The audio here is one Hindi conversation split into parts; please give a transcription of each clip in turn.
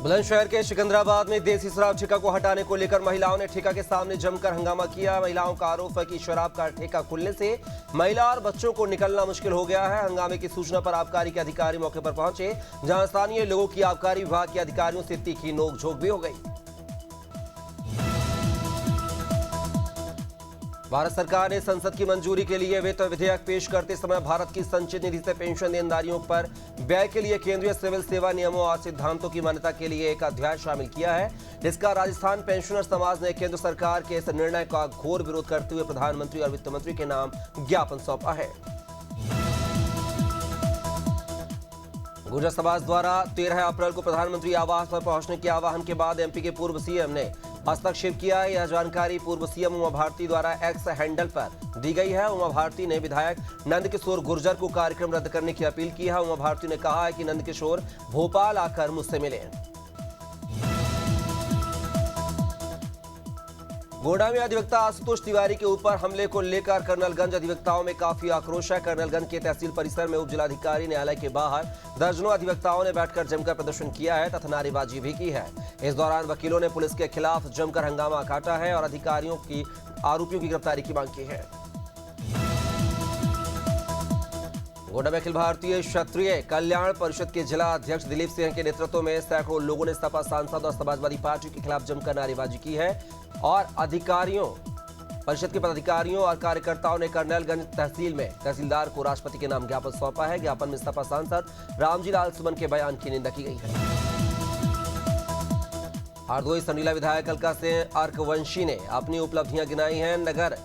बुलंदशहर के सिकंदराबाद में देसी शराब ठेका को हटाने को लेकर महिलाओं ने ठेका के सामने जमकर हंगामा किया। महिलाओं का आरोप है कि शराब का ठेका खुलने से महिला और बच्चों को निकलना मुश्किल हो गया है। हंगामे की सूचना पर आबकारी के अधिकारी मौके पर पहुंचे, जहां स्थानीय लोगों की आबकारी विभाग के अधिकारियों से तीखी नोकझोंक भी हो गई। भारत सरकार ने संसद की मंजूरी के लिए वित्त विधेयक पेश करते समय भारत की संचित निधि से पेंशन देनदारियों पर व्यय के लिए केंद्रीय सिविल सेवा नियमों और सिद्धांतों की मान्यता के लिए एक अध्याय शामिल किया है। इसका राजस्थान पेंशनर समाज ने केंद्र सरकार के इस निर्णय का घोर विरोध करते हुए प्रधानमंत्री और वित्त मंत्री के नाम ज्ञापन सौंपा है। गुर्जर समाज द्वारा 13 अप्रैल को प्रधानमंत्री आवास पर पहुंचने के आह्वान के बाद एमपी के पूर्व सीएम ने हस्तक्षेप किया है। यह जानकारी पूर्व सीएम उमा भारती द्वारा एक्स हैंडल पर दी गई है। उमा भारती ने विधायक नंदकिशोर गुर्जर को कार्यक्रम रद्द करने की अपील की है। उमा भारती ने कहा है कि नंदकिशोर भोपाल आकर मुझसे मिले। गोड्डा में अधिवक्ता आशुतोष तिवारी के ऊपर हमले को लेकर कर्नलगंज अधिवक्ताओं में काफी आक्रोश है। कर्नलगंज के तहसील परिसर में उप जिलाधिकारी न्यायालय के बाहर दर्जनों अधिवक्ताओं ने बैठकर जमकर प्रदर्शन किया है तथा नारेबाजी भी की है। इस दौरान वकीलों ने पुलिस के खिलाफ जमकर हंगामा काटा है और आरोपियों की गिरफ्तारी की मांग की है। गोड्डा में अखिल भारतीय क्षत्रिय कल्याण परिषद के जिला अध्यक्ष दिलीप सिंह के नेतृत्व में सैकड़ों लोगों ने सपा सांसद और समाजवादी पार्टी के खिलाफ जमकर नारेबाजी की है और परिषद के पदाधिकारियों और कार्यकर्ताओं ने कर्नलगंज तहसील में तहसीलदार को राष्ट्रपति के नाम ज्ञापन सौंपा है। ज्ञापन में सपा सांसद रामजी लाल सुमन के बयान की निंदा की गई है। हरदोई संडीला विधायक अलका सिंह अर्कवंशी ने अपनी उपलब्धियां गिनाई हैं। नगर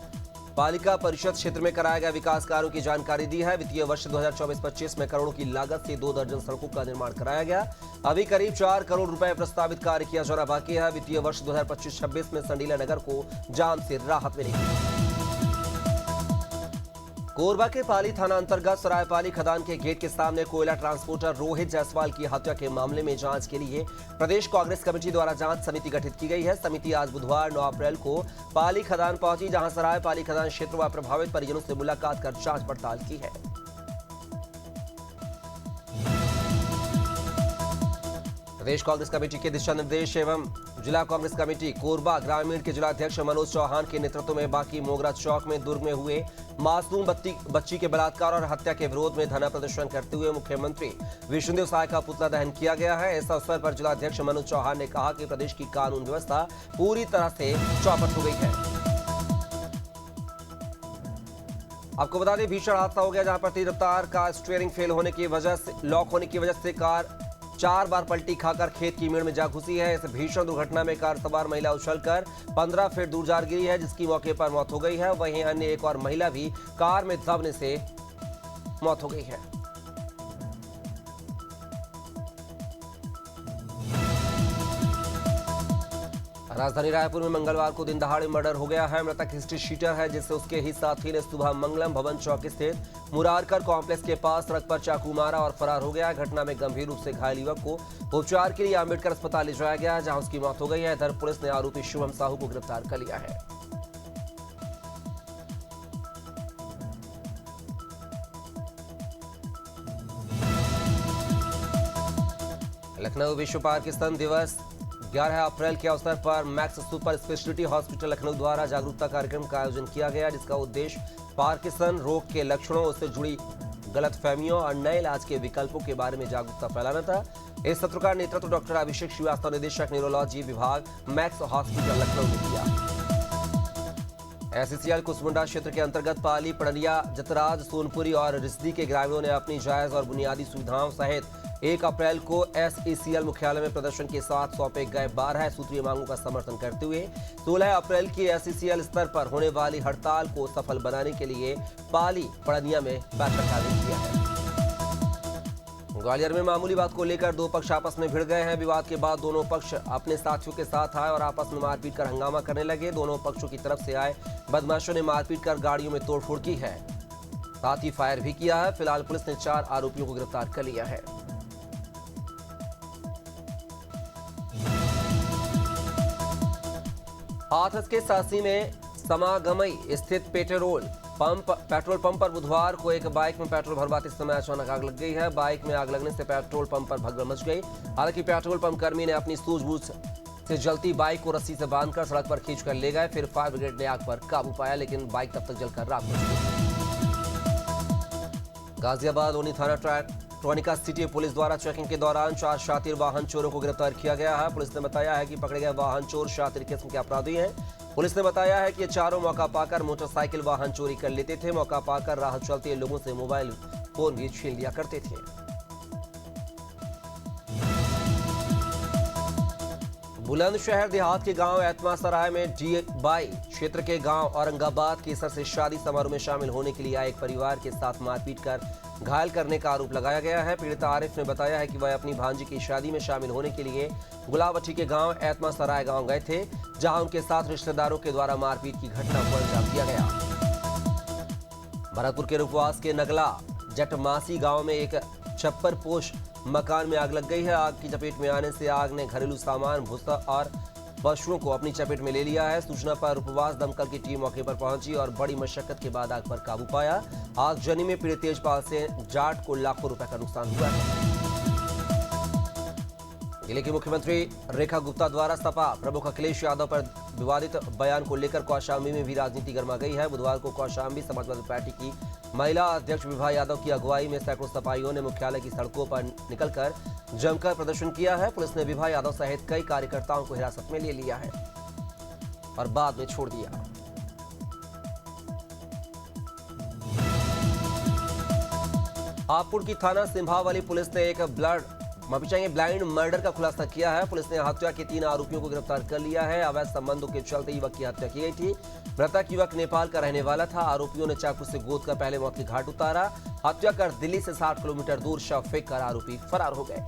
पालिका परिषद क्षेत्र में कराए गए विकास कार्यों की जानकारी दी है। वित्तीय वर्ष 2024-25 में करोड़ों की लागत से 2 दर्जन सड़कों का निर्माण कराया गया। अभी करीब 4 करोड़ रुपए प्रस्तावित कार्य किया जाना बाकी है। वित्तीय वर्ष 2025-26 में संडीला नगर को जाम से राहत मिलेगी। कोरबा के पाली थाना अंतर्गत सरायपाली खदान के गेट के सामने कोयला ट्रांसपोर्टर रोहित जायसवाल की हत्या के मामले में जांच के लिए प्रदेश कांग्रेस कमेटी द्वारा जांच समिति गठित की गई है। समिति आज बुधवार 9 अप्रैल को पाली खदान पहुंची, जहां सरायपाली खदान क्षेत्र व प्रभावित परिजनों से मुलाकात कर जांच पड़ताल की है। प्रदेश कांग्रेस कमेटी के दिशा निर्देश एवं जिला कांग्रेस कमेटी कोरबा ग्रामीण के जिलाध्यक्ष मनोज चौहान के नेतृत्व में बाकी मोगरा चौक में दुर्ग में हुए मासूम बच्ची के बलात्कार और हत्या के विरोध में धरना प्रदर्शन करते हुए मुख्यमंत्री विष्णुदेव साय का पुतला दहन किया गया है। इस अवसर पर जिलाध्यक्ष मनोज चौहान ने कहा कि प्रदेश की कानून व्यवस्था पूरी तरह से चौपट हो गई है। आपको बता दें, भीषण हादसा हो गया जहां पर तेज रफ्तार का स्टीयरिंग फेल होने की वजह से लॉक होने की वजह से कार 4 बार पलटी खाकर खेत की मेड़ में जा घुसी है। इस भीषण दुर्घटना में कार सवार महिला उछलकर 15 फीट दूर जा गिरी है, जिसकी मौके पर मौत हो गई है। वहीं अन्य एक और महिला भी कार में दबने से मौत हो गई है। राजधानी रायपुर में मंगलवार को दिन दहाड़े मर्डर हो गया है। मृतक हिस्ट्री शीटर है, जिससे उसके ही साथी ने सुबह मंगलम भवन चौक स्थित मुरारकर कॉम्प्लेक्स के पास सड़क पर चाकू मारा और फरार हो गया। घटना में गंभीर रूप से घायल युवक को उपचार के लिए अम्बेडकर अस्पताल ले जाया गया, जहां उसकी मौत हो गई है। इधर पुलिस ने आरोपी शुभम साहू को गिरफ्तार कर लिया है। लखनऊ विश्व पार्किंसन दिवस 11 अप्रैल के अवसर पर max super speciality hospital Lucknow द्वारा जागरूकता कार्यक्रम का आयोजन किया गया, जिसका उद्देश्य पार्किंसन रोग के लक्षणों, उससे जुड़ी गलतफहमियों और नए इलाज के विकल्पों के बारे में जागरूकता फैलाना था। इस सत्र का नेतृत्व डॉक्टर अभिषेक श्रीवास्तव, निदेशक न्यूरोलॉजी विभाग, मैक्स हॉस्पिटल लखनऊ ने किया। एससीसीएल कुसमुंडा क्षेत्र के अंतर्गत पाली, पड़रिया, जतराज, सोनपुरी और रिसदी के ग्रामीणों ने अपनी जायज और बुनियादी सुविधाओं सहित 1 अप्रैल को एसईसीएल मुख्यालय में प्रदर्शन के साथ सौंपे गए 12 सूत्रीय मांगों का समर्थन करते हुए 16 अप्रैल की एसईसीएल स्तर पर होने वाली हड़ताल को सफल बनाने के लिए पाली पड़निया में बैठक आयोजित किया है। ग्वालियर में मामूली बात को लेकर 2 पक्ष आपस में भिड़ गए हैं। विवाद के बाद दोनों पक्ष अपने साथियों के साथ आए और आपस में मारपीट कर हंगामा करने लगे। दोनों पक्षों की तरफ से आए बदमाशों ने मारपीट कर गाड़ियों में तोड़फोड़ की है, साथ ही फायर भी किया है। फिलहाल पुलिस ने 4 आरोपियों को गिरफ्तार कर लिया है। हाथरस के सासी में समागमई स्थित पेट्रोल पेट्रोल पंप पर बुधवार को एक बाइक में पेट्रोल भरवाते समय अचानक आग लग गई है। बाइक में आग लगने से पेट्रोल पंप पर भगदड़ मच गई। हालांकि पेट्रोल पंप कर्मी ने अपनी सूझबूझ से जलती बाइक को रस्सी से बांधकर सड़क पर खींचकर ले गए। फिर फायर ब्रिगेड ने आग पर काबू पाया, लेकिन बाइक तब तक जलकर राख हो गई। गाजियाबाद लोनी थाना टॉनिका सिटी पुलिस द्वारा चेकिंग के दौरान 4 शातिर वाहन चोरों को गिरफ्तार किया गया है। पुलिस ने बताया है कि पकड़े गए वाहन चोर शातिर किस्म के अपराधी हैं। पुलिस ने बताया है कि ये चारों मौका पाकर मोटरसाइकिल वाहन चोरी कर लेते थे। मौका पाकर राह चलते लोगों से मोबाइल फोन भी छीन लिया करते थे। बुलंदशहर देहात के गांव एतमा सराय में डीबाई क्षेत्र के गांव औरंगाबाद केसर से शादी समारोह में शामिल होने के लिए आए एक परिवार के साथ मारपीट कर घायल करने का आरोप लगाया गया है। पीड़िता आरिफ ने बताया है कि वह अपनी भांजी की शादी में शामिल होने के लिए गुलाबट्टी के गांव एतमा सराय गांव गए थे, जहां उनके साथ रिश्तेदारों के द्वारा मारपीट की घटना को अंजाम दिया गया। भरतपुर के रुपवास के नगला जटमासी गांव में एक छप्पर पोश मकान में आग लग गई है। आग की चपेट में आने से आग ने घरेलू सामान, भूसा और पशुओं को अपनी चपेट में ले लिया है। सूचना पर उपवास दमकल की टीम मौके पर पहुंची और बड़ी मशक्कत के बाद आग पर काबू पाया। आगजनी में पीड़ित तेजपाल से जाट को लाखों रुपए का नुकसान हुआ है। जिले की मुख्यमंत्री रेखा गुप्ता द्वारा सपा प्रमुख अखिलेश यादव पर विवादित बयान को लेकर कौशाम्बी में भी राजनीति गर्मा गई है। बुधवार को कौशाम्बी समाजवादी पार्टी की महिला अध्यक्ष विभा यादव की अगुवाई में सैकड़ों सपाइयों ने मुख्यालय की सड़कों पर निकलकर जमकर प्रदर्शन किया है। पुलिस ने विभा यादव सहित कई कार्यकर्ताओं को हिरासत में ले लिया है और बाद में छोड़ दिया। हापुड़ की थाना सिंभावली पुलिस ने एक ब्लाइंड मर्डर का खुलासा किया है। पुलिस ने हत्या के 3 आरोपियों को गिरफ्तार कर लिया है। अवैध संबंधों के चलते युवक की हत्या की गई थी। मृतक युवक नेपाल का रहने वाला था। आरोपियों ने चाकू से गोद कर पहले मौत के घाट उतारा। हत्या कर दिल्ली से 60 किलोमीटर दूर शव फेंक कर आरोपी फरार हो गए।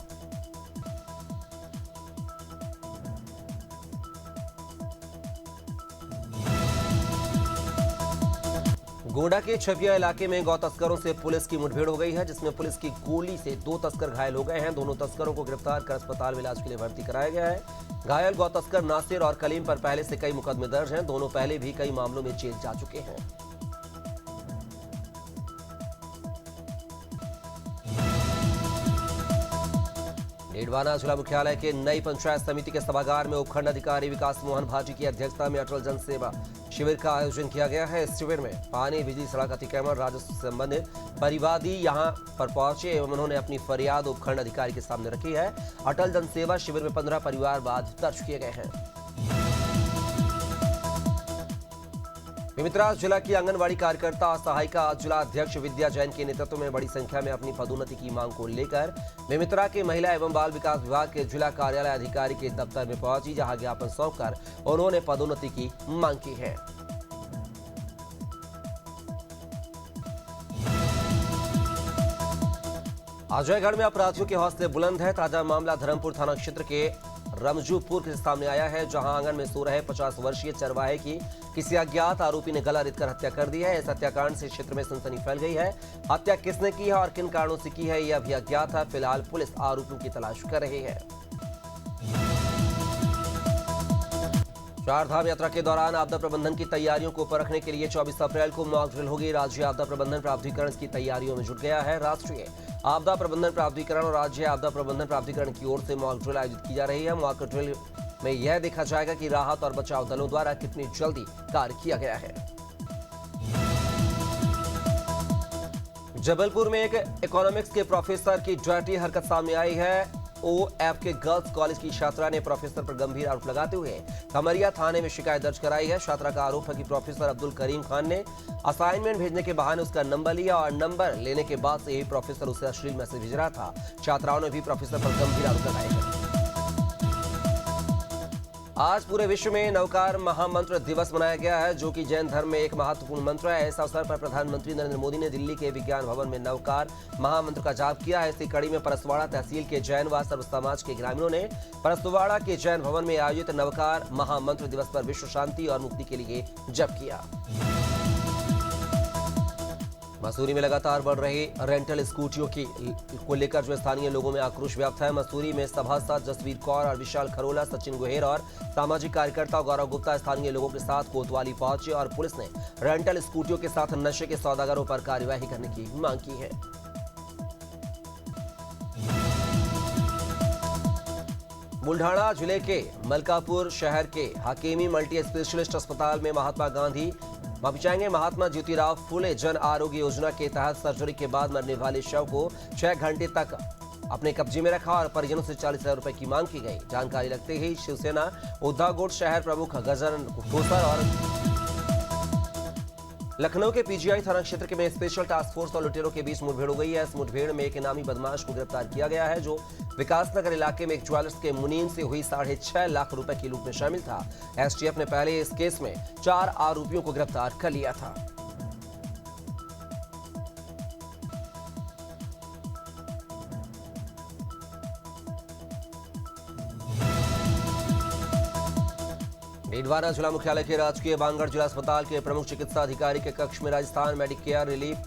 गोंडा के छपिया इलाके में गौ तस्करों से पुलिस की मुठभेड़ हो गई है, जिसमें पुलिस की गोली से 2 तस्कर घायल हो गए हैं। दोनों तस्करों को गिरफ्तार कर अस्पताल में इलाज के लिए भर्ती कराया गया है। घायल गौ तस्कर नासिर और कलीम पर पहले से कई मुकदमे दर्ज हैं। दोनों पहले भी कई मामलों में जेल जा चुके हैं। डीडवाना जिला मुख्यालय के नई पंचायत समिति के सभागार में उपखंड अधिकारी विकास मोहन भाटी की अध्यक्षता में अटल जन सेवा शिविर का आयोजन किया गया है। इस शिविर में पानी, बिजली, सड़क अतिक्रमण, राजस्व से संबंधित परिवादी यहां पर पहुंचे एवं उन्होंने अपनी फरियाद उपखंड अधिकारी के सामने रखी है। अटल जन सेवा शिविर में 15 परिवार बाद दर्ज किए गए हैं। बेमित्रा जिला की आंगनबाड़ी कार्यकर्ता और सहायिका जिला अध्यक्ष विद्या जैन के नेतृत्व में बड़ी संख्या में अपनी पदोन्नति की मांग को लेकर बेमित्रा के महिला एवं बाल विकास विभाग के जिला कार्यालय अधिकारी के दफ्तर में पहुंची, जहां ज्ञापन सौंपकर उन्होंने पदोन्नति की मांग की है। अजयगढ़ में अपराधियों के हौसले बुलंद है। ताजा मामला धर्मपुर थाना क्षेत्र के रमजूपुर के सामने आया है, जहां आंगन में सो रहे 50 वर्षीय चरवाहे की किसी अज्ञात आरोपी ने गला रेतकर हत्या कर दी है। इस हत्याकांड से क्षेत्र में सनसनी फैल गई है। हत्या किसने की है और किन कारणों से की है, यह अभी अज्ञात है। फिलहाल पुलिस आरोपियों की तलाश कर रही है। चारधाम यात्रा के दौरान आपदा प्रबंधन की तैयारियों को परखने के लिए 24 अप्रैल को मॉक ड्रिल होगी। राज्य आपदा प्रबंधन प्राधिकरण की तैयारियों में जुट गया है। राष्ट्रीय आपदा प्रबंधन प्राधिकरण और राज्य आपदा प्रबंधन प्राधिकरण की ओर से मॉक ड्रिल आयोजित की जा रही है। मॉक ड्रिल में यह देखा जाएगा कि राहत और बचाव दलों द्वारा कितनी जल्दी कार्य किया गया है। जबलपुर में एक इकोनॉमिक्स के प्रोफेसर की डर्टी हरकत सामने आई है। ओएफ के गर्ल्स कॉलेज की छात्रा ने प्रोफेसर पर गंभीर आरोप लगाते हुए खमरिया थाने में शिकायत दर्ज कराई है। छात्रा का आरोप है कि प्रोफेसर अब्दुल करीम खान ने असाइनमेंट भेजने के बहाने उसका नंबर लिया और नंबर लेने के बाद से यही प्रोफेसर उसे अश्लील मैसेज भेज रहा था। छात्राओं ने भी प्रोफेसर पर गंभीर आरोप लगाए हैं। आज पूरे विश्व में नवकार महामंत्र दिवस मनाया गया है, जो कि जैन धर्म में एक महत्वपूर्ण मंत्र है। इस अवसर पर प्रधानमंत्री नरेंद्र मोदी ने दिल्ली के विज्ञान भवन में नवकार महामंत्र का जाप किया है। इसी कड़ी में परसवाड़ा तहसील के जैन व सर्व समाज के ग्रामीणों ने परसवाड़ा के जैन भवन में आयोजित नवकार महामंत्र दिवस पर विश्व शांति और मुक्ति के लिए जप किया। मसूरी में लगातार बढ़ रही रेंटल स्कूटियों को लेकर जो स्थानीय लोगों में आक्रोश व्याप्त है। मसूरी में सभासद जसवीर कौर और विशाल खरोला, सचिन गोहेर और सामाजिक कार्यकर्ता गौरव गुप्ता स्थानीय लोगों के साथ कोतवाली पहुंचे और पुलिस ने रेंटल स्कूटियों के साथ नशे के सौदागरों पर कार्रवाई करने की मांग की है। बुल्ढाना जिले के मलकापुर शहर के हकीमी मल्टी स्पेशलिस्ट अस्पताल में महात्मा ज्योतिराव फुले जन आरोग्य योजना के तहत सर्जरी के बाद मरने वाले शव को 6 घंटे तक अपने कब्जे में रखा और परिजनों से 40,000 रुपए की मांग की गई। जानकारी लगते ही शिवसेना उद्धव गुट शहर प्रमुख गजानन ठोसर और लखनऊ के पीजीआई थाना क्षेत्र में स्पेशल टास्क फोर्स और लुटेरों के बीच मुठभेड़ हो गई है। इस मुठभेड़ में एक इनामी बदमाश को गिरफ्तार किया गया है जो विकासनगर इलाके में एक ज्वेलर्स के मुनीम से हुई 6.5 लाख रुपए की लूट में शामिल था। एसटीएफ ने पहले इस केस में 4 आरोपियों को गिरफ्तार कर लिया था। भिंडवाड़ा जिला मुख्यालय के राजकीय बांगड़ जिला अस्पताल के प्रमुख चिकित्सा अधिकारी के कक्ष में राजस्थान मेडिकेयर रिलीफ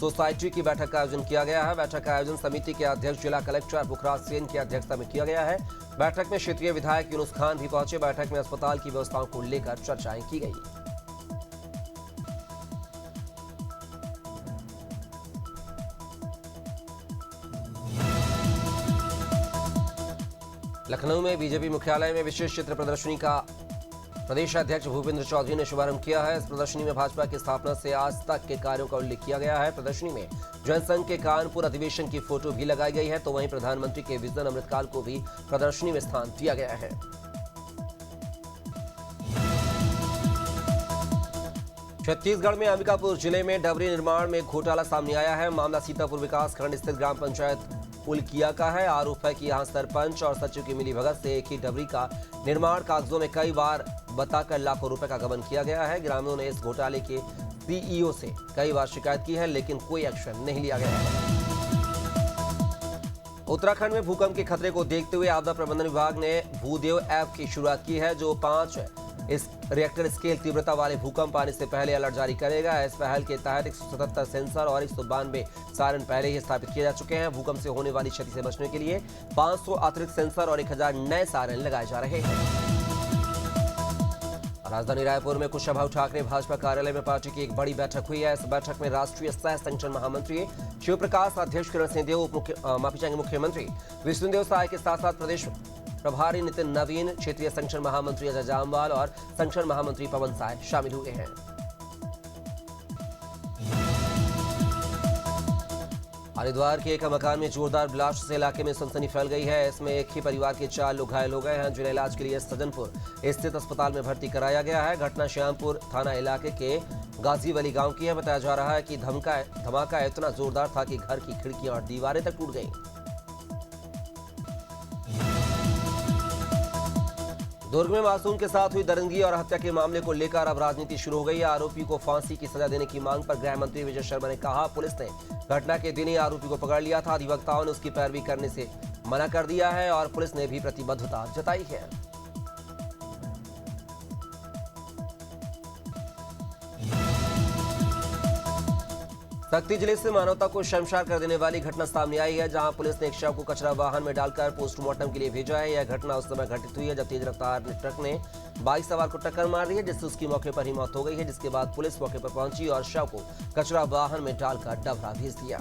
सोसाइटी की बैठक का आयोजन किया गया है। बैठक का आयोजन समिति के अध्यक्ष जिला कलेक्टर पुखराज सेन की अध्यक्षता में किया गया है। बैठक में क्षेत्रीय विधायक यूनुस खान भी पहुंचे। बैठक में अस्पताल की व्यवस्थाओं को लेकर चर्चाएं की गई। लखनऊ में बीजेपी मुख्यालय में विशेष चित्र प्रदर्शनी का प्रदेश अध्यक्ष भूपेंद्र चौधरी ने शुभारंभ किया है। इस प्रदर्शनी में भाजपा की स्थापना से आज तक के कार्यों का उल्लेख किया गया है। प्रदर्शनी में जनसंघ के कानपुर अधिवेशन की फोटो भी लगाई गई है, तो वहीं प्रधानमंत्री के विजन अमृतकाल को भी प्रदर्शनी में स्थान दिया गया है। छत्तीसगढ़ में अंबिकापुर जिले में डबरी निर्माण में घोटाला सामने आया है। मामला सीतापुर विकास खंड स्थित ग्राम पंचायत उलकिया का है। आरोप है कि यहां सरपंच और सचिव की मिलीभगत से एक ही डबरी का निर्माण कागजों में कई बार बताकर लाखों रुपए का गबन किया गया है। ग्रामीणों ने इस घोटाले के सीईओ से कई बार शिकायत की है, लेकिन कोई एक्शन नहीं लिया गया है। उत्तराखंड में भूकंप के खतरे को देखते हुए आपदा प्रबंधन विभाग ने भूदेव ऐप की शुरुआत की है, जो 5 इस रिएक्टर स्केल तीव्रता वाले भूकंप आने से पहले अलर्ट जारी करेगा। इस पहल के तहत 177 सेंसर और 192 सायरन पहले ही स्थापित किए जा चुके हैं। भूकंप से होने वाली क्षति से बचने के लिए 500 अतिरिक्त सेंसर और 1000 नए सायरन लगाए जा रहे हैं। राजधानी रायपुर में कुशाभाऊ ठाकरे भाजपा कार्यालय में पार्टी की एक बड़ी बैठक हुई है। इस बैठक में राष्ट्रीय सह संगठन महामंत्री शिव प्रकाश, अध्यक्ष किरण सिंहदेव, मुख्यमंत्री विष्णुदेव साय के साथ साथ प्रदेश प्रभारी नितिन नवीन, क्षेत्रीय संगठन महामंत्री अजय जामवाल और संगठन महामंत्री पवन साय शामिल हुए हैं। हरिद्वार के एक मकान में जोरदार ब्लास्ट से इलाके में सनसनी फैल गई है। इसमें एक ही परिवार के 4 लोग घायल हो गए हैं, जिन्हें इलाज के लिए सज्जनपुर स्थित अस्पताल में भर्ती कराया गया है। घटना श्यामपुर थाना इलाके के गाजीवली गांव की है। बताया जा रहा है कि धमाका इतना जोरदार था कि घर की खिड़कियां और दीवारें तक टूट गईं। दुर्ग में मासूम के साथ हुई दरिंदगी और हत्या के मामले को लेकर अब राजनीति शुरू हो गई है। आरोपी को फांसी की सजा देने की मांग पर गृह मंत्री विजय शर्मा ने कहा, पुलिस ने घटना के दिन ही आरोपी को पकड़ लिया था। अधिवक्ताओं ने उसकी पैरवी करने से मना कर दिया है और पुलिस ने भी प्रतिबद्धता जताई है। सक्ती जिले से मानवता को शर्मसार कर देने वाली घटना सामने आई है, जहां पुलिस ने एक शव को कचरा वाहन में डालकर पोस्टमार्टम के लिए भेजा है। यह घटना उस समय घटित हुई है जब तेज रफ्तार ट्रक ने बाइक सवार को टक्कर मार दी है, जिससे उसकी मौके पर ही मौत हो गई है। जिसके बाद पुलिस मौके पर पहुंची और शव को कचरा वाहन में डालकर डबरा भेज दिया।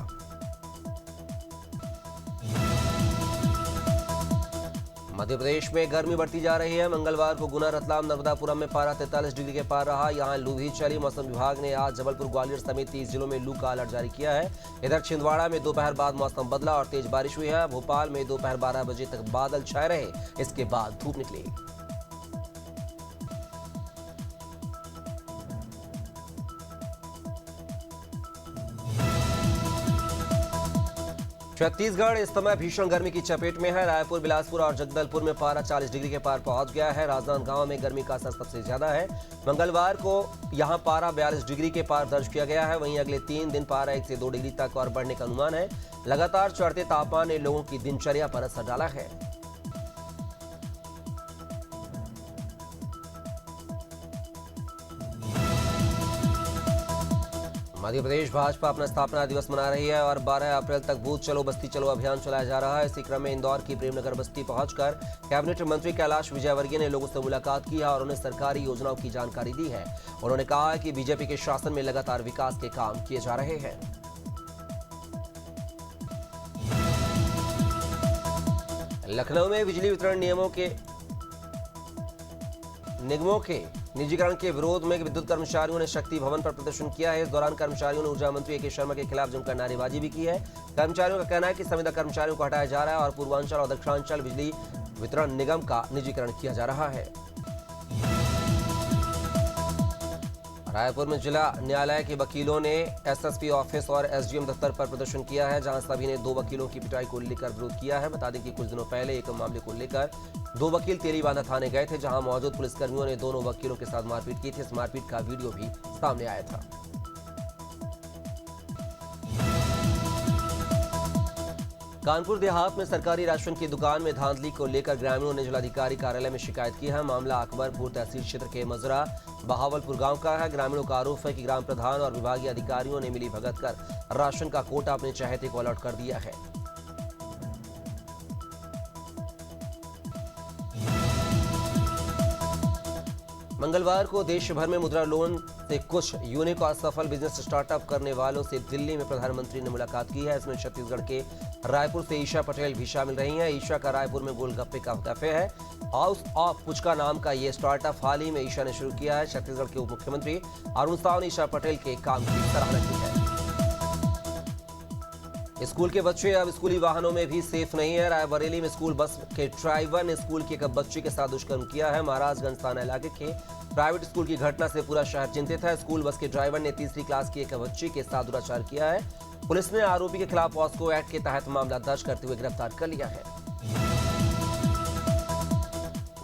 मध्य प्रदेश में गर्मी बढ़ती जा रही है। मंगलवार को गुना, रतलाम, नर्मदापुरम में पारा 43 डिग्री के पार रहा। यहां लू भी चली। मौसम विभाग ने आज जबलपुर, ग्वालियर समेत 30 जिलों में लू का अलर्ट जारी किया है। इधर छिंदवाड़ा में दोपहर बाद मौसम बदला और तेज बारिश हुई है। भोपाल में दोपहर 12 बजे तक बादल छाए रहे, इसके बाद धूप निकली। छत्तीसगढ़ इस समय भीषण गर्मी की चपेट में है। रायपुर, बिलासपुर और जगदलपुर में पारा 40 डिग्री के पार पहुंच गया है। राजनांदगांव में गर्मी का असर सबसे ज्यादा है। मंगलवार को यहां पारा 42 डिग्री के पार दर्ज किया गया है। वहीं अगले 3 दिन पारा 1 से 2 डिग्री तक और बढ़ने का अनुमान है। लगातार चढ़ते तापमान ने लोगों की दिनचर्या पर असर डाला है। मध्य प्रदेश भाजपा अपना स्थापना दिवस मना रही है और 12 अप्रैल तक बूथ चलो बस्ती चलो अभियान चलाया जा रहा है। इसी क्रम में इंदौर की प्रेमनगर बस्ती पहुंचकर कैबिनेट मंत्री कैलाश विजयवर्गीय ने लोगों से मुलाकात की है और उन्हें सरकारी योजनाओं की जानकारी दी है। उन्होंने कहा है कि बीजेपी के शासन में लगातार विकास के काम किए जा रहे हैं। लखनऊ में बिजली वितरण निगमों के निजीकरण के विरोध में विद्युत कर्मचारियों ने शक्ति भवन पर प्रदर्शन किया है। इस दौरान कर्मचारियों ने ऊर्जा मंत्री ए.के. शर्मा के खिलाफ जमकर नारेबाजी भी की है। कर्मचारियों का कहना है कि संविदा कर्मचारियों को हटाया जा रहा है और पूर्वांचल और दक्षिणांचल बिजली वितरण निगम का निजीकरण किया जा रहा है। रायपुर में जिला न्यायालय के वकीलों ने एसएसपी ऑफिस और एसडीएम दफ्तर पर प्रदर्शन किया है, जहां सभी ने 2 वकीलों की पिटाई को लेकर विरोध किया है। बता दें कि कुछ दिनों पहले एक मामले को लेकर 2 वकील तेलीबांधा थाने गए थे, जहां मौजूद पुलिसकर्मियों ने दोनों वकीलों के साथ मारपीट की थी। इस मारपीट का वीडियो भी सामने आया था। कानपुर देहात में सरकारी राशन की दुकान में धांधली को लेकर ग्रामीणों ने जिलाधिकारी कार्यालय में शिकायत की है। मामला अकबरपुर तहसील क्षेत्र के मजरा बहावलपुर गांव का है। ग्रामीणों का आरोप है कि ग्राम प्रधान और विभागीय अधिकारियों ने मिली भगत कर राशन का कोटा अपने चहेते को अलॉट कर दिया है। मंगलवार को देश भर में मुद्रा लोन से कुछ यूनिक और सफल बिजनेस स्टार्टअप करने वालों से दिल्ली में प्रधानमंत्री ने मुलाकात की है। इसमें छत्तीसगढ़ के रायपुर से ईशा पटेल भी शामिल रही हैं। ईशा का रायपुर में गोलगप्पे का कैफे है। हाउस ऑफ पुचका नाम का ये स्टार्टअप हाल ही में ईशा ने शुरू किया है। छत्तीसगढ़ के उप मुख्यमंत्री अरुण साव ने ईशा पटेल के काम की सराहना की है। स्कूल के बच्चे अब स्कूली वाहनों में भी सेफ नहीं है। रायबरेली में स्कूल बस के ड्राइवर ने स्कूल के एक बच्चे के साथ दुष्कर्म किया है। महाराजगंज थाना इलाके के प्राइवेट स्कूल की घटना से पूरा शहर चिंतित है। स्कूल बस के ड्राइवर ने तीसरी क्लास की एक बच्ची के साथ दुराचार किया है। पुलिस ने आरोपी के खिलाफ पॉस्को एक्ट के तहत मामला दर्ज करते हुए गिरफ्तार कर लिया है।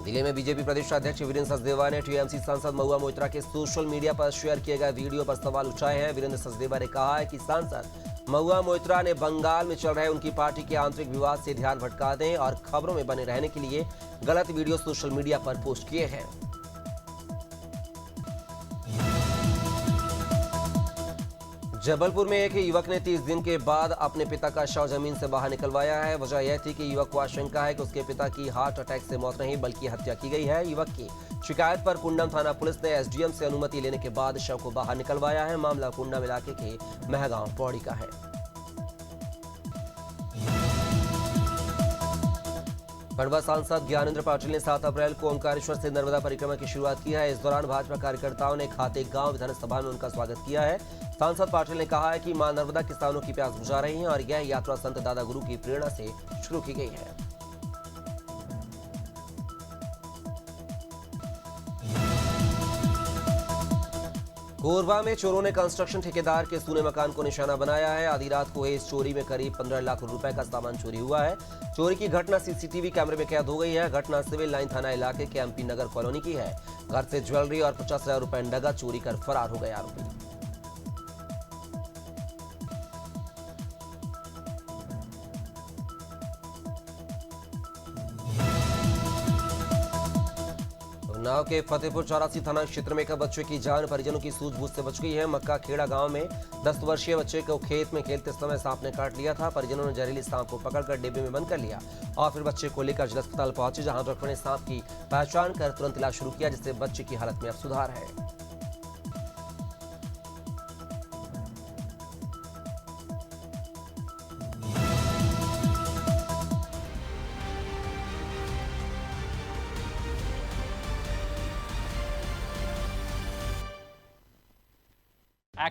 दिल्ली में बीजेपी प्रदेश अध्यक्ष वीरेंद्र सचदेवा ने टीएमसी सांसद महुआ मोइत्रा के सोशल मीडिया पर शेयर किए गए वीडियो पर सवाल उठाए हैं। वीरेंद्र सचदेवा ने कहा है कि सांसद महुआ मोइत्रा ने बंगाल में चल रहे उनकी पार्टी के आंतरिक विवाद से ध्यान भटका दें और खबरों में बने रहने के लिए गलत वीडियो सोशल मीडिया पर पोस्ट किए हैं। जबलपुर में एक युवक ने 30 दिन के बाद अपने पिता का शव जमीन से बाहर निकलवाया है। वजह यह थी कि युवक को आशंका है कि उसके पिता की हार्ट अटैक से मौत नहीं बल्कि हत्या की गई है। युवक की शिकायत पर कुंडम थाना पुलिस ने एसडीएम से अनुमति लेने के बाद शव को बाहर निकलवाया है। मामला कुंडम इलाके के महगांव पौड़ी का है। खंडवा सांसद ज्ञानेंद्र पाटिल ने 7 अप्रैल को ओंकारेश्वर से नर्मदा परिक्रमा की शुरुआत की है। इस दौरान भाजपा कार्यकर्ताओं ने खाते गांव विधानसभा में उनका स्वागत किया है। सांसद पाटिल ने कहा है कि मां नर्मदा किसानों की प्यास बुझा रही हैं और यह यात्रा संत दादा गुरु की प्रेरणा से शुरू की गई है। कोरबा में चोरों ने कंस्ट्रक्शन ठेकेदार के सूने मकान को निशाना बनाया है। आधी रात को हुई इस चोरी में करीब 15 लाख रुपए का सामान चोरी हुआ है। चोरी की घटना सीसीटीवी कैमरे में कैद हो गई है। घटना सिविल लाइन थाना इलाके के एमपी नगर कॉलोनी की है। घर से ज्वेलरी और 50,000 रुपए नगद चोरी कर फरार हो गए आरोपी। उन्नाव के फतेहपुर चौरासी थाना क्षेत्र में एक बच्चे की जान परिजनों की सूझबूझ से बच गई है। मक्का खेड़ा गांव में 10 वर्षीय बच्चे को खेत में खेलते समय सांप ने काट लिया था। परिजनों ने जहरीली सांप को पकड़कर डिब्बे में बंद कर लिया और फिर बच्चे को लेकर जिला अस्पताल पहुंचे, जहां डॉक्टर ने सांप की पहचान कर तुरंत इलाज शुरू किया, जिससे बच्चे की हालत में अब सुधार है।